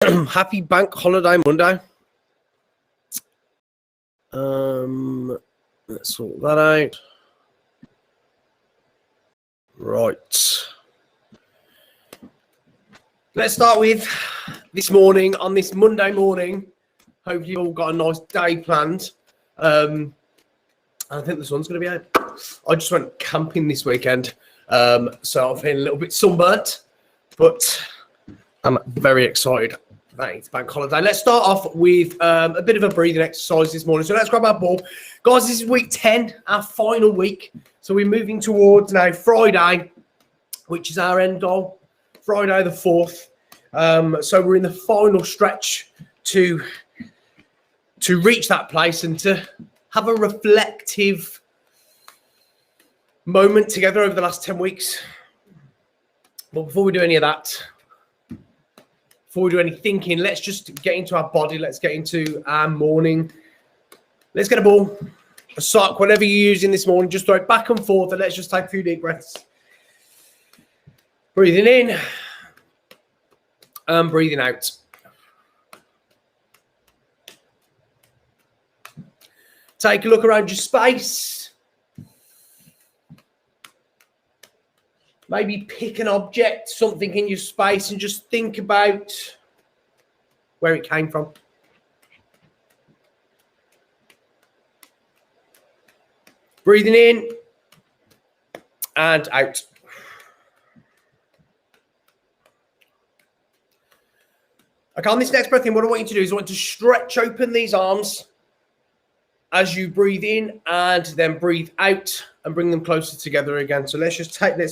Happy Bank Holiday Monday. Let's sort that out. Right. Let's start with this morning, on this Monday morning. Hopefully you've all got a nice day planned. I think the sun's going to be out. I just went camping this weekend, so I'm feeling a little bit sunburnt, but I'm very excited. Thanks, bank holiday. Let's start off with a bit of a breathing exercise this morning. So let's grab our ball. Guys, this is week 10, our final week. So we're moving towards now Friday, which is our end goal. Friday the 4th. So we're in the final stretch to reach that place and to have a reflective moment together over the last 10 weeks. But before we do any of that, before we do any thinking, let's just get into our body. Let's get into our morning. Let's get a ball, a sock, whatever you're using this morning. Just throw it back and forth and let's just take a few deep breaths. Breathing in and breathing out. Take a look around your space. Maybe pick an object, something in your space, and just think about where it came from. Breathing in and out. Okay, on this next breath in, what I want you to do is I want you to stretch open these arms as you breathe in and then breathe out and bring them closer together again. So let's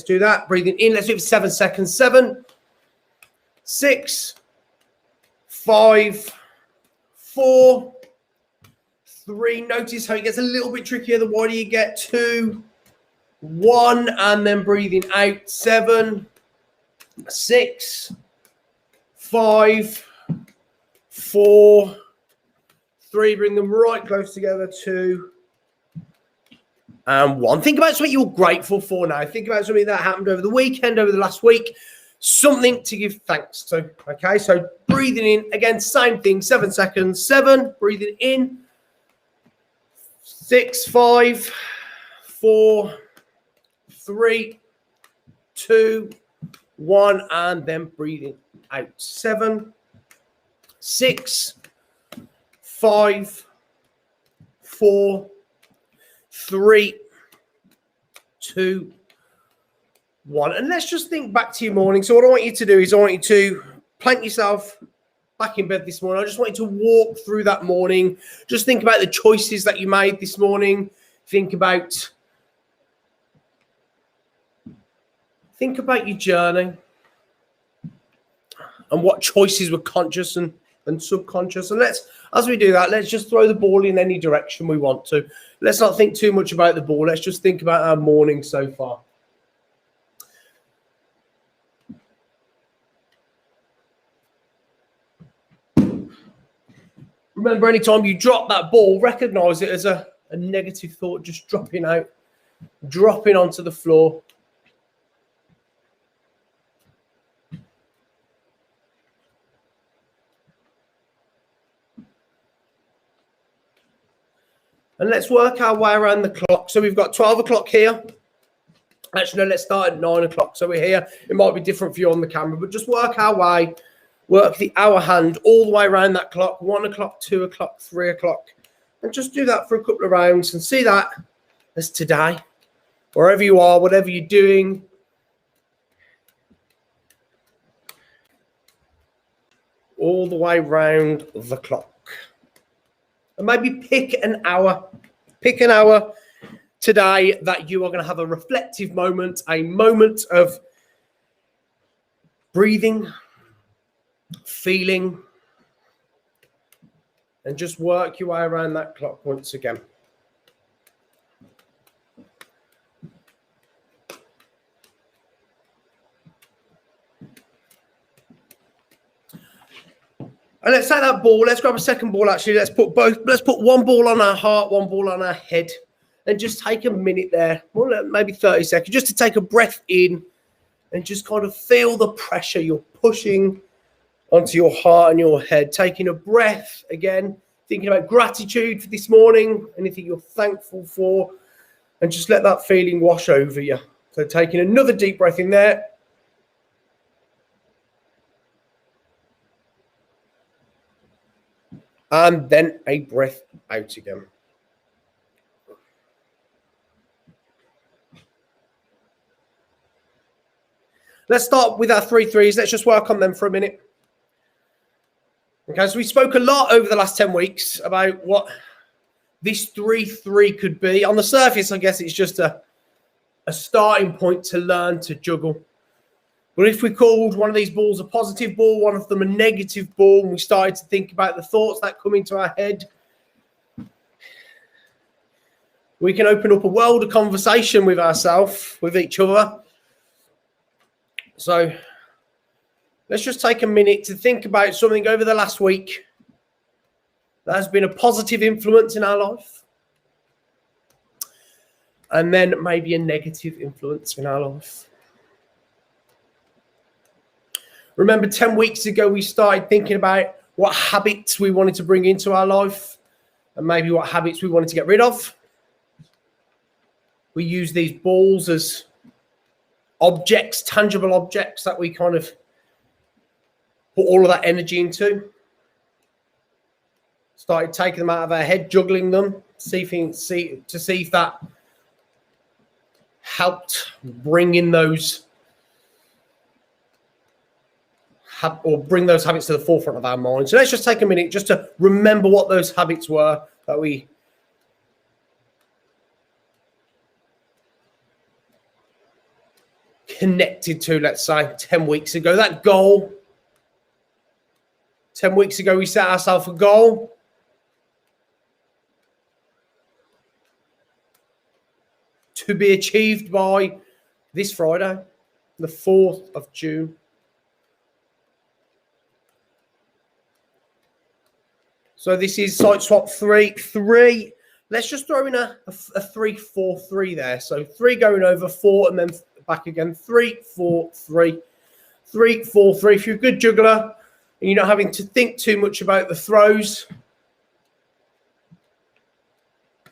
do that. Breathing in, let's do it for 7 seconds. 7, 6, 5, 4, 3. Notice how it gets a little bit trickier the wider you get. 2, 1, and then breathing out. 7, 6, 5, 4, 3, bring them right close together. 2 and 1. Think about something you're grateful for now. Think about something that happened over the weekend, over the last week. Something to give thanks to. Okay, so breathing in, again, same thing. 7 seconds. 7, breathing in. 6, 5, 4, 3, 2, 1, and then breathing out. 7, 6, 5, 4, 3, 2, 1. And let's just think back to your morning. So what I want you to do is I want you to plant yourself back in bed this morning. I just want you to walk through that morning. Just think about the choices that you made this morning. Think about your journey and what choices were conscious and subconscious. And as we do that, let's just throw the ball in any direction we want to. Let's not think too much about the ball. Let's just think about our morning so far. Remember, anytime you drop that ball, recognize it as a negative thought just dropping out, dropping onto the floor. And let's work our way around the clock. So we've got 12 o'clock here. Actually, no, let's start at 9 o'clock. So we're here. It might be different for you on the camera, but just work our way. Work the hour hand all the way around that clock. 1 o'clock, 2 o'clock, 3 o'clock. And just do that for a couple of rounds and see that as today. Wherever you are, whatever you're doing. All the way round the clock. And maybe pick an hour today that you are going to have a reflective moment, a moment of breathing, feeling, and just work your way around that clock once again. And let's take that ball. Let's grab a second ball, actually. Let's put one ball on our heart, one ball on our head. And just take a minute there, well, maybe 30 seconds, just to take a breath in and just kind of feel the pressure. You're pushing onto your heart and your head. Taking a breath again, thinking about gratitude for this morning, anything you're thankful for, and just let that feeling wash over you. So taking another deep breath in there. And then a breath out again. Let's start with our 3 threes. Let's just work on them for a minute. Okay, so we spoke a lot over the last 10 weeks about what this 3-3 could be. On the surface, I guess it's just a starting point to learn to juggle. But if we called one of these balls a positive ball, one of them a negative ball, and we started to think about the thoughts that come into our head, we can open up a world of conversation with ourselves, with each other. So let's just take a minute to think about something over the last week that has been a positive influence in our life, and then maybe a negative influence in our life. Remember 10 weeks ago, we started thinking about what habits we wanted to bring into our life and maybe what habits we wanted to get rid of. We use these balls as objects, tangible objects that we kind of put all of that energy into. Started taking them out of our head, juggling them, to see if that helped bring in those bring those habits to the forefront of our mind. So let's just take a minute just to remember what those habits were that we connected to, let's say, 10 weeks ago. That goal. 10 weeks ago, we set ourselves a goal. To be achieved by this Friday, the 4th of June. So this is site swap 3. Let's just throw in a 3-4-3 there. So 3 going over, 4, and then back again. 3-4-3. 3-4-3. If you're a good juggler and you're not having to think too much about the throws,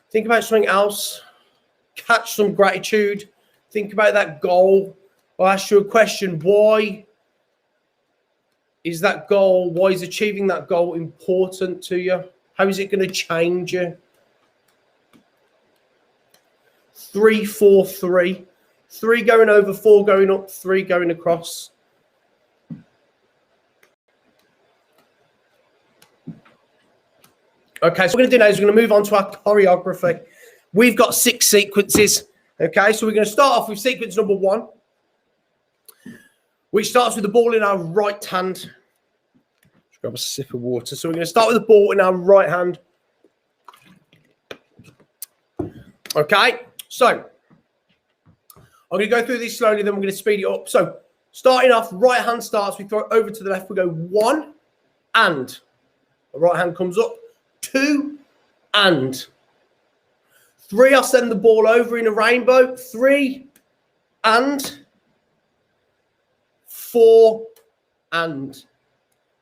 think about something else. Catch some gratitude. Think about that goal. I'll ask you a question. Why is that goal, why is achieving that goal important to you? How is it going to change you? 3-4-3. 3 going over, 4 going up, 3 going across. Okay, so what we're going to do now is we're going to move on to our choreography. We've got 6 sequences. Okay, so we're going to start off with sequence number 1, which starts with the ball in our right hand. Just grab a sip of water. So we're going to start with the ball in our right hand. Okay, so I'm going to go through this slowly, then we're going to speed it up. So starting off, right hand starts, we throw it over to the left, we go 1 and. The right hand comes up, 2 and. 3, I'll send the ball over in a rainbow, 3 and. 4 and.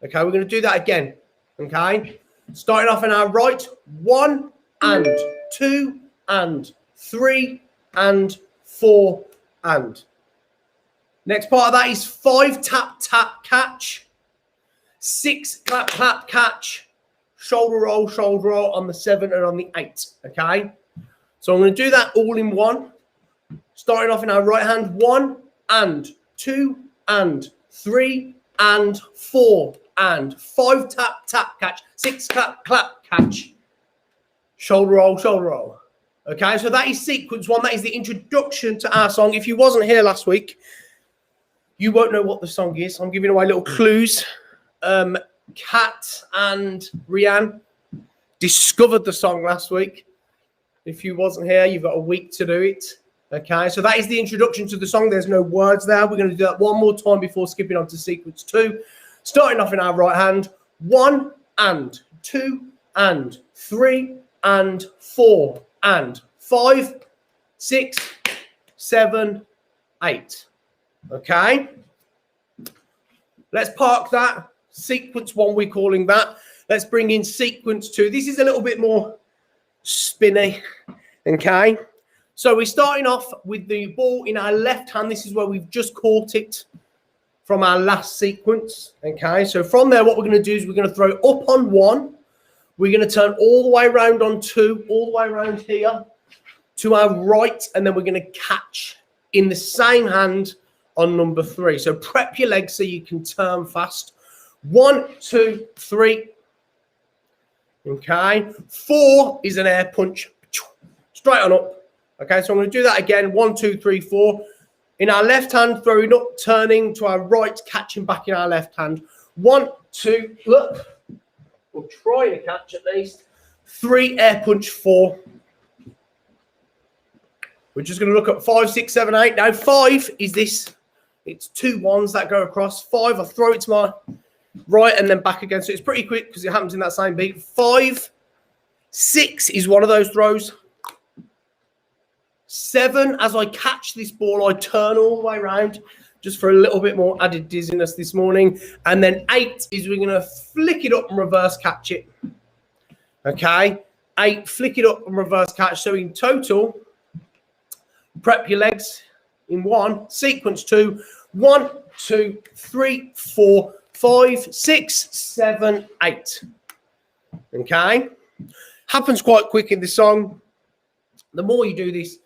Okay, we're going to do that again. Okay, starting off in our right, 1 and, 2 and, 3 and, 4 and. Next part of that is 5 tap tap catch, 6 clap clap catch, shoulder roll on the 7 and on the 8. Okay, so I'm going to do that all in one. Starting off in our right hand, 1 and, 2 and, 3 and, 4 and, 5 tap tap catch, 6 clap clap catch, shoulder roll. Okay, so that is sequence 1. That is the introduction to our song. If you wasn't here last week, you won't know what the song is. I'm giving away little clues. Kat and Rianne discovered the song last week. If you wasn't here, you've got a week to do it. Okay, so that is the introduction to the song. There's no words there. We're going to do that one more time before skipping on to sequence 2. Starting off in our right hand, 1 and, 2 and, 3 and, 4 and, 5, 6, 7, 8. Okay, let's park that. Sequence 1, we're calling that. Let's bring in sequence 2. This is a little bit more spinny, okay? So we're starting off with the ball in our left hand. This is where we've just caught it from our last sequence, okay? So from there, what we're going to do is we're going to throw up on 1. We're going to turn all the way around on 2, all the way around here to our right, and then we're going to catch in the same hand on number 3. So prep your legs so you can turn fast. 1, 2, 3. Okay. 4 is an air punch. Straight on up. Okay, so I'm going to do that again. 1, 2, 3, 4. In our left hand, throwing up, turning to our right, catching back in our left hand. 1, 2, look. We'll try to catch at least. 3, air punch, 4. We're just going to look at 5, 6, 7, 8. Now, 5 is this. It's 2 1s that go across. 5, I throw it to my right and then back again. So it's pretty quick because it happens in that same beat. 5, 6 is one of those throws. 7, as I catch this ball, I turn all the way around just for a little bit more added dizziness this morning. And then 8 is we're going to flick it up and reverse catch it. Okay, 8, flick it up and reverse catch. So in total, prep your legs in 1, sequence 2, 1, 2, 3, 4, 5, 6, 7, 8. Okay, happens quite quick in the song. The more you do this,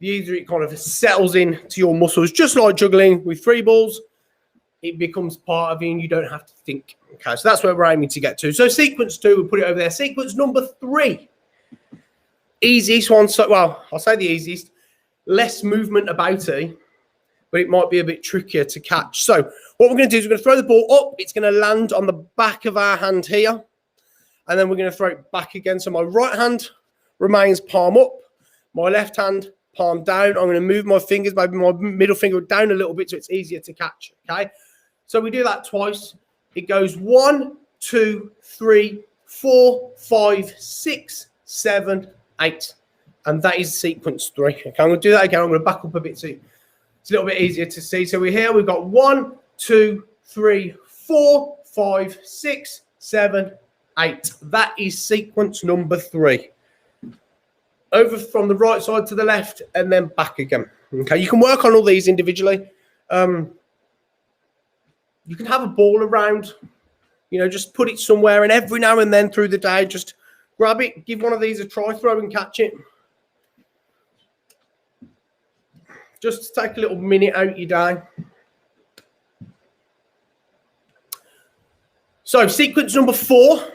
the easier it kind of settles in to your muscles, just like juggling with 3 balls. It becomes part of you and you don't have to think. Okay, so that's where we're aiming to get to. So sequence 2, we'll put it over there. Sequence number 3. Easiest one, so, well, I'll say the easiest. Less movement about it, but it might be a bit trickier to catch. So what we're going to do is we're going to throw the ball up. It's going to land on the back of our hand here. And then we're going to throw it back again. So my right hand remains palm up. My left hand palm down. I'm going to move my fingers, maybe my middle finger down a little bit so it's easier to catch. Okay. So we do that twice. It goes 1, 2, 3, 4, 5, 6, 7, 8. And that is sequence 3. Okay, I'm going to do that again. I'm going to back up a bit so it's a little bit easier to see. So we're here. We've got 1, 2, 3, 4, 5, 6, 7, 8. That is sequence number 3. Over from the right side to the left and then back again. Okay, you can work on all these individually. You can have a ball around, you know, just put it somewhere, and every now and then through the day, just grab it, give one of these a try, throw and catch it. Just to take a little minute out your day. So sequence number 4.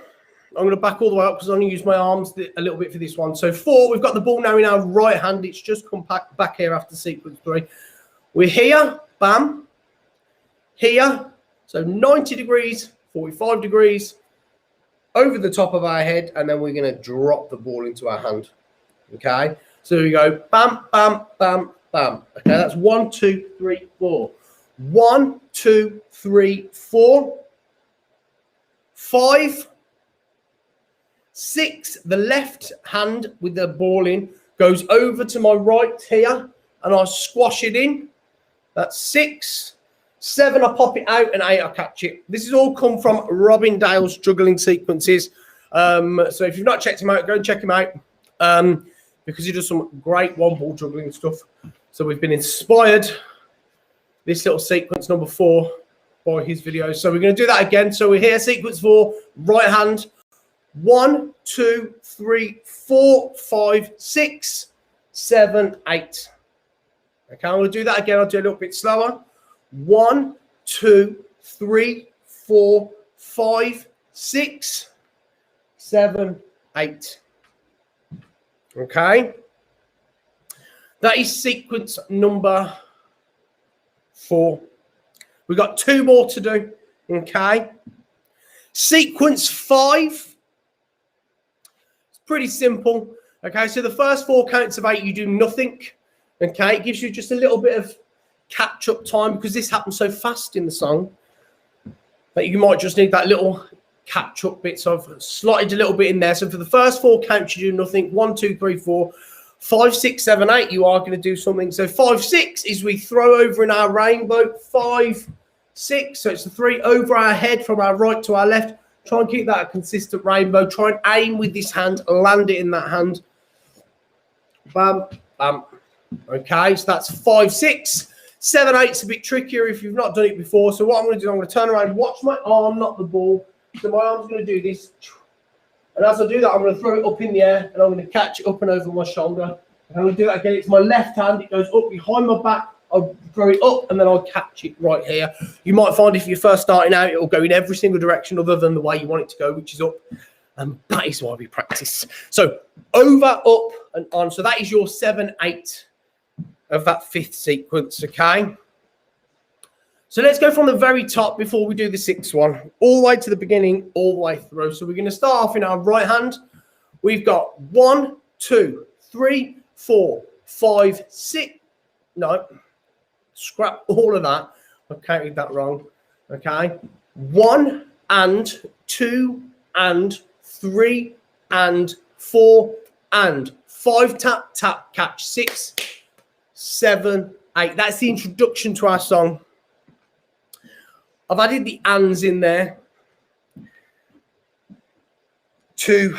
I'm going to back all the way up because I'm going to use my arms a little bit for this one. So 4, we've got the ball now in our right hand. It's just come back here after sequence 3. We're here, bam, here. So 90 degrees, 45 degrees, over the top of our head, and then we're going to drop the ball into our hand. Okay, so we go bam, bam, bam, bam. Okay, that's 1, 2, 3, 4. 1, 2, 3, 4. 5, 6, the left hand with the ball in goes over to my right here and I squash it in. That's 6, 7, I pop it out, and 8, I catch it. This has all come from Robin Dale's juggling sequences. So if you've not checked him out, go and check him out because he does some great one-ball juggling stuff. So we've been inspired, this little sequence number 4, by his videos. So we're going to do that again. So we're here, sequence 4, right hand. 1, 2, 3, 4, 5, 6, 7, 8. Okay, I'm going to do that again. I'll do a little bit slower. 1, 2, 3, 4, 5, 6, 7, 8. Okay. That is sequence number 4. We've got 2 more to do. Okay. Sequence 5. Pretty simple. Okay, so the first 4 counts of 8, you do nothing. Okay, it gives you just a little bit of catch-up time because this happens so fast in the song that you might just need that little catch-up bit. So I've slotted a little bit in there. So for the first 4 counts, you do nothing. 1, 2, 3, 4, 5, 6, 7, 8, you are going to do something. So 5, 6 is we throw over in our rainbow. 5, 6. So it's the 3 over our head from our right to our left. Try and keep that a consistent rainbow. Try and aim with this hand, land it in that hand. Bam, bam. Okay, so that's 5, 6. 7, 8's a bit trickier if you've not done it before. So what I'm going to do, I'm going to turn around, watch my arm, not the ball. So my arm's going to do this. And as I do that, I'm going to throw it up in the air, and I'm going to catch it up and over my shoulder. And I'm going to do that again. It's my left hand. It goes up behind my back. I'll throw it up, and then I'll catch it right here. You might find if you're first starting out, it will go in every single direction other than the way you want it to go, which is up. And that is why we practice. So over, up, and on. So that is your 7, 8 of that 5th sequence, okay? So let's go from the very top before we do the 6th one, all the way to the beginning, all the way through. So we're going to start off in our right hand. We've got 1, 2, 3, 4, 5, 6. No, scrap all of that. I counted that wrong. Okay. 1 and 2 and 3 and 4 and 5. Tap, tap, catch. 6, 7, 8. That's the introduction to our song. I've added the ands in there to,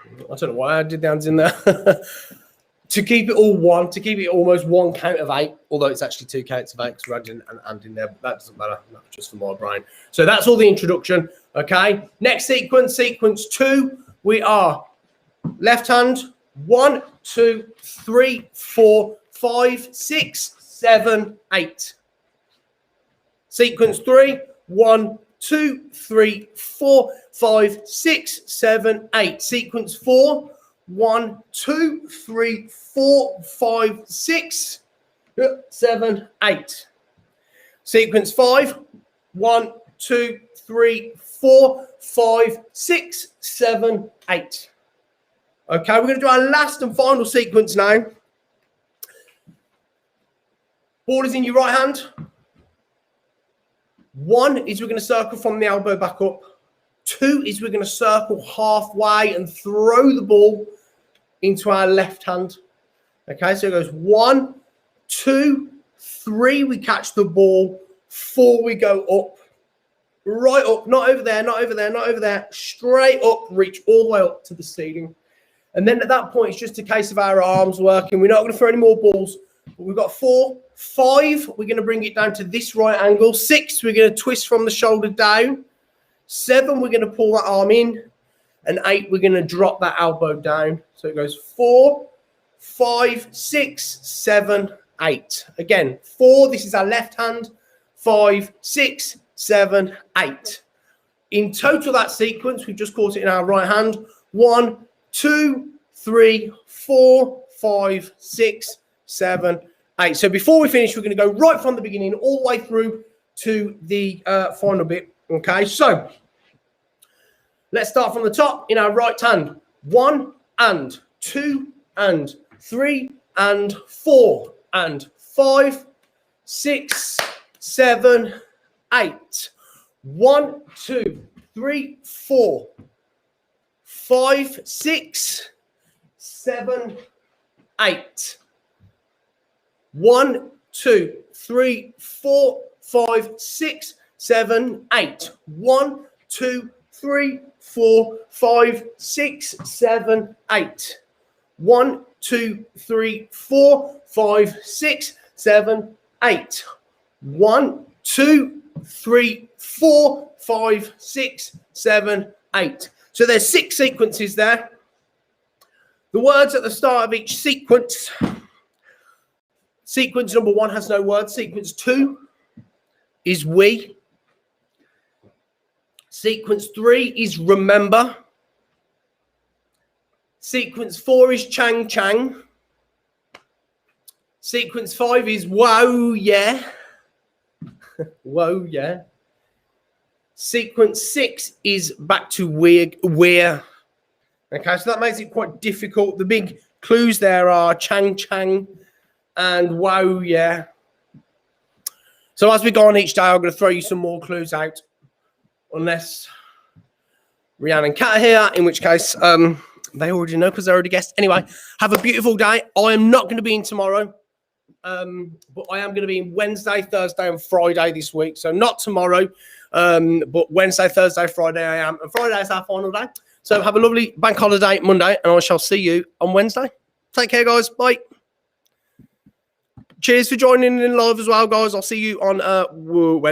I don't know why I did the ands in there, to keep it all one, to keep it almost 1 count of 8, although it's actually 2 counts of 8 because we're adding an and in there, but that doesn't matter, that's just for my brain. So that's all the introduction, okay? Next sequence, sequence 2, we are left hand, 1, 2, 3, 4, 5, 6, 7, 8. Sequence 3, 1, 2, 3, 4, 5, 6, 7, 8. Sequence 4, 1, 2, 3, 4, 5, 6, 7, 8. Sequence 5, 1, 2, 3, 4, 5, 6, 7, 8. Okay, we're going to do our last and final sequence now. Ball is in your right hand. 1 is we're going to circle from the elbow back up. 2 is we're going to circle halfway and throw the ball into our left hand. Okay, so it goes 1, 2, 3, we catch the ball. 4, we go up. Right up, not over there, not over there, not over there. Straight up, reach all the way up to the ceiling. And then at that point, it's just a case of our arms working. We're not going to throw any more balls. But we've got 4, 5, we're going to bring it down to this right angle. 6, we're going to twist from the shoulder down. 7, we're going to pull that arm in. And 8, we're going to drop that elbow down. So it goes 4, 5, 6, 7, 8. Again, 4, this is our left hand. 5, 6, 7, 8. In total, that sequence, we've just caught it in our right hand. 1, 2, 3, 4, 5, 6, 7, 8. So before we finish, we're going to go right from the beginning all the way through to the final bit. Okay, so let's start from the top in our right hand. 1 and 2 and 3 and 4 and 5, 6, 7, 8. 1, 2, 3, 4, 5, 6, 7, 8. 1, 2, 3, 4, 5, 6, 7, 8. 1, 2, 3, 4, 5, 6, 7, 8. 1, 2, 3, 4, 5, 6, 7, 8. 1, 2, 3, 4, 5, 6, 7, 8. So there's 6 sequences there. The words at the start of each sequence. Sequence number 1 has no words. Sequence 2 is we. Sequence 3 is remember. Sequence 4 is chang chang. Sequence 5 is whoa yeah. Whoa yeah. Sequence 6 is back to where. Okay, so that makes it quite difficult. The big clues there are chang chang and wow yeah. So as we go on each day, I'm going to throw you some more clues out, unless Rihanna and Kat are here, in which case they already know because they already guessed. Anyway, have a beautiful day. I am not going to be in tomorrow. but I am going to be in Wednesday, Thursday, and Friday this week. So not tomorrow, but Wednesday, Thursday, Friday I am. And Friday is our final day. So have a lovely bank holiday Monday, and I shall see you on Wednesday. Take care, guys. Bye. Cheers for joining in live as well, guys. I'll see you on Wednesday.